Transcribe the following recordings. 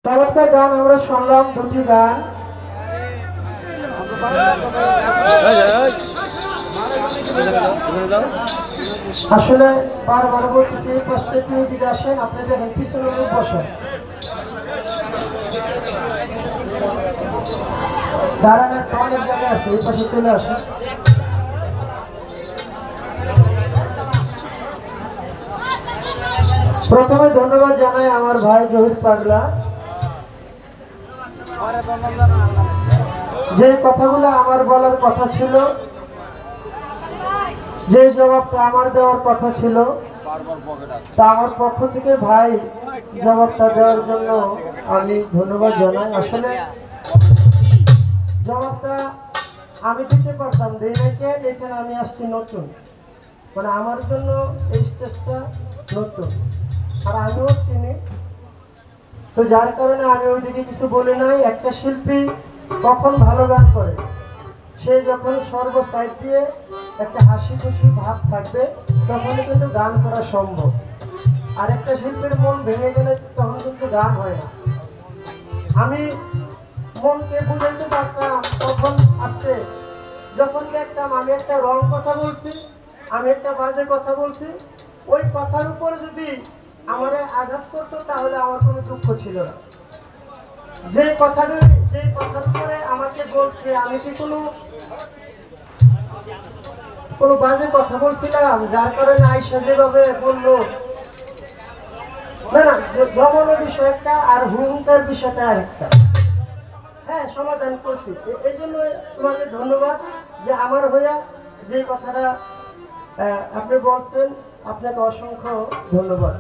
চমৎকার গান আমরা শুনলাম, দুটি গান। আসলে বারবার বলতেছি এই পাশটা একটু এদিকে আসেন, আপনি দেখেন পিছনে বসেন, দাঁড়ানোর অনেক জায়গা আছে, এই পাশে চলে আসেন। প্রথমে ধন্যবাদ জানাই আমার ভাই জহির পাগলা, যে কথাগুলো আমার বলার কথা ছিল, যে জবাবটা আমার দেওয়ার কথা ছিল, তা আমার পক্ষ থেকে ভাই জবাবটা দেওয়ার জন্য আমি ধন্যবাদ জানাই। আসলে জবাবটা আমি দিতে পারতাম, দিই না কেন, এখানে আমি আসছি নতুন, মানে আমার জন্য এই স্টেজটা নতুন, আর আমিও চিনি, তো যার কারণে আমি ওইদিকে কিছু বলি নাই। একটা শিল্পী কখন ভালো গান করে, সে যখন সর্ব সাইড দিয়ে একটা হাসি খুশি ভাব থাকবে তখনই কিন্তু গান করা সম্ভব। আর একটা শিল্পীর মন ভেঙে গেলে তখন কিন্তু গান হয় না। আমি মনকে বুঝাইতে পারতাম তখন আসতে, যখন দেখতাম আমি একটা রং কথা বলছি, আমি একটা বাজে কথা বলছি, ওই কথার উপর যদি আমার আঘাত করতো তাহলে আমার কোনো দুঃখ ছিল না। যে কথার উপরে আমাকে বলছে, আমি কি কোনো বাজে কথা বলছিলাম যার কারণে আইসা যেভাবে বললো, না না, জমানোর বিষয় একটা আর হুঙ্কার বিষয়টা আরেকটা। হ্যাঁ, সমাধান করছি, এই জন্য তোমাকে ধন্যবাদ যে আমার হইয়া যে কথাটা আপনি বলছেন, আপনাকে অসংখ্য ধন্যবাদ।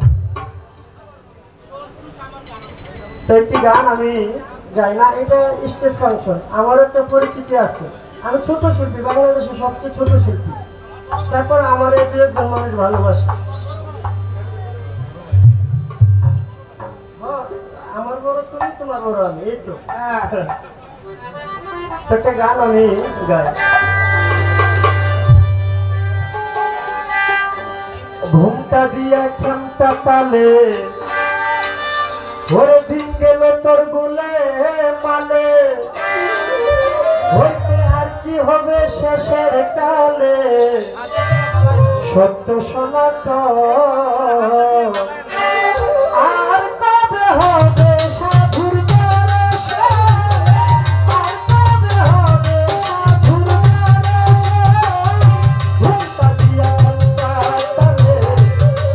তো একটি গান আমি গাই না, এটা স্টেজ ফাংশন, আমার একটা পরিচিতি আছে, আমি ছোট শিল্পী, বাংলাদেশের সবচেয়ে ছোট শিল্পী, তারপর আমার এই দু একজন মানুষ ভালোবাসে। আমার বড় তুমি, তোমার বড় আমি, এই তো একটা গান আমি গাই। ঘুমটা দিয়া খেমটা তালে ভরে দিন গেল তোর গুলে মালে, হইতে আর কি হবে শেষের কালে, সত্য সনাতন আর কবে হবে সাধুর দর্শন, আর কবে হবে সাধুর দর্শন। ঘুমটা দিয়া খেমটা তালে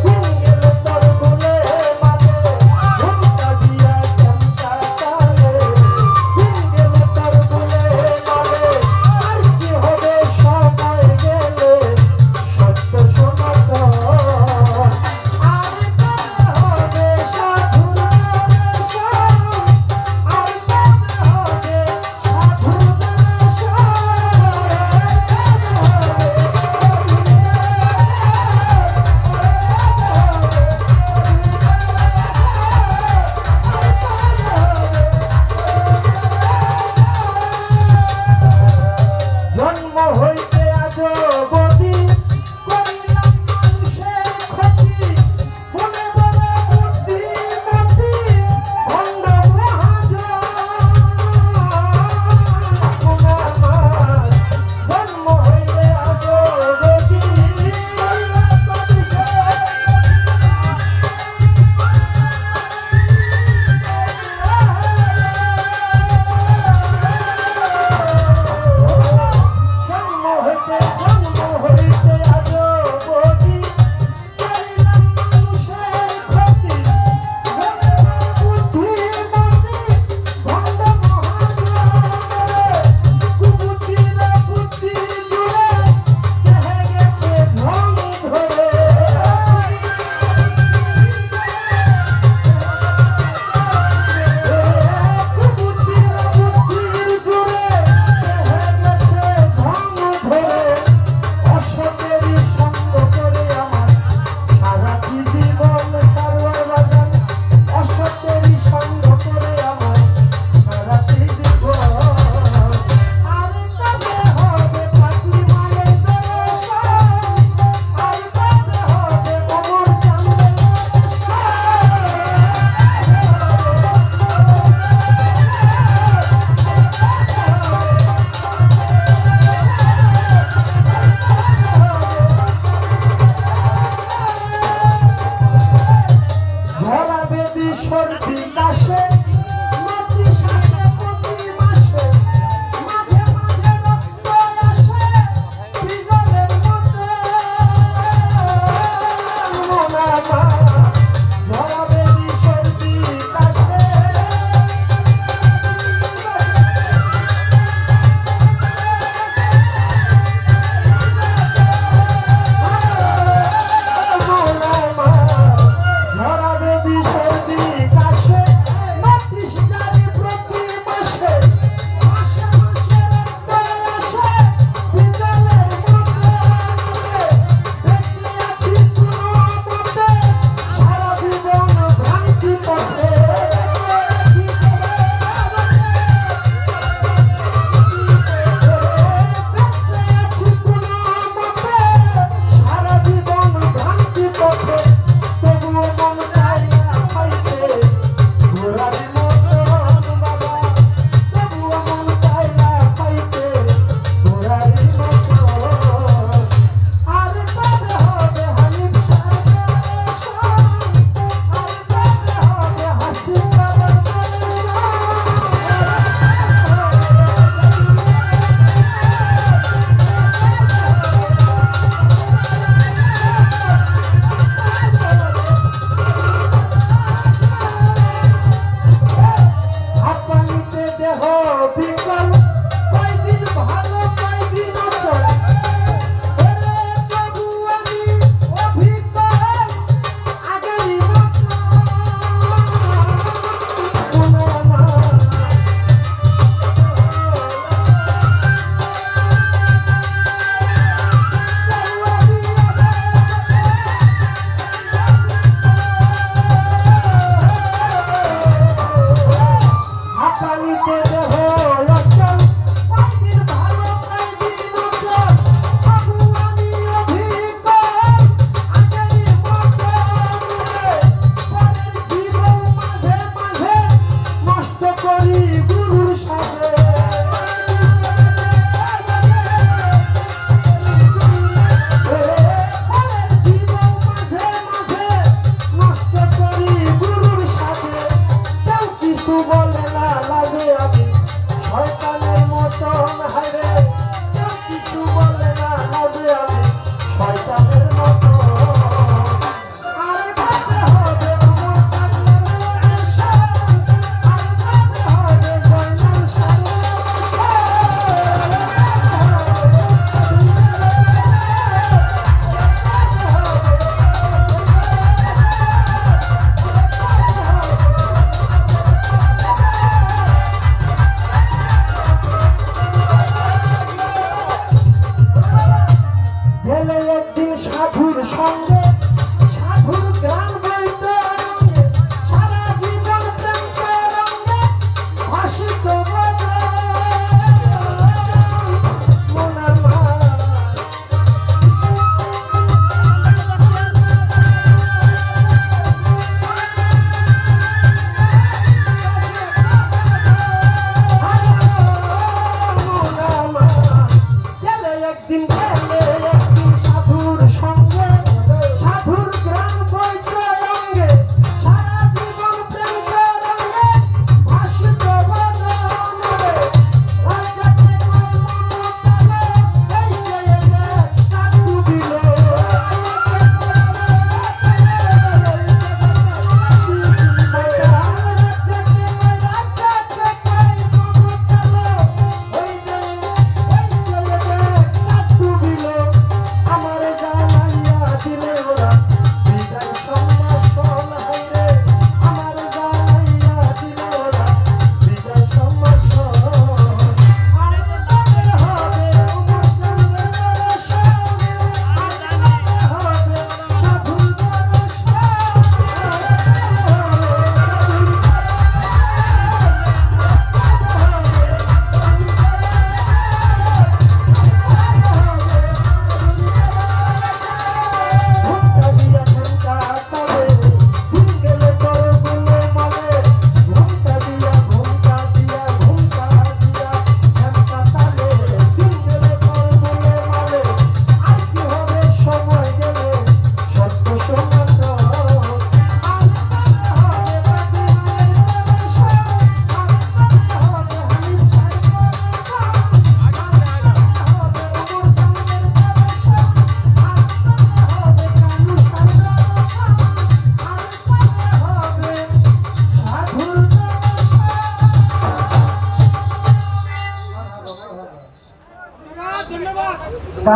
দিন গেল তোর গুলে মালে, ঘুমটা দিয়া খেমটা তালে দিন গেল তোর গুলে মালে, আর কি হবে সময় গেলে সত্য সনাতন। আর করি গুরুর সাথে জীবন মাঝে মাঝে নষ্ট করি গুরুর সাথে কেউ কিছু বলে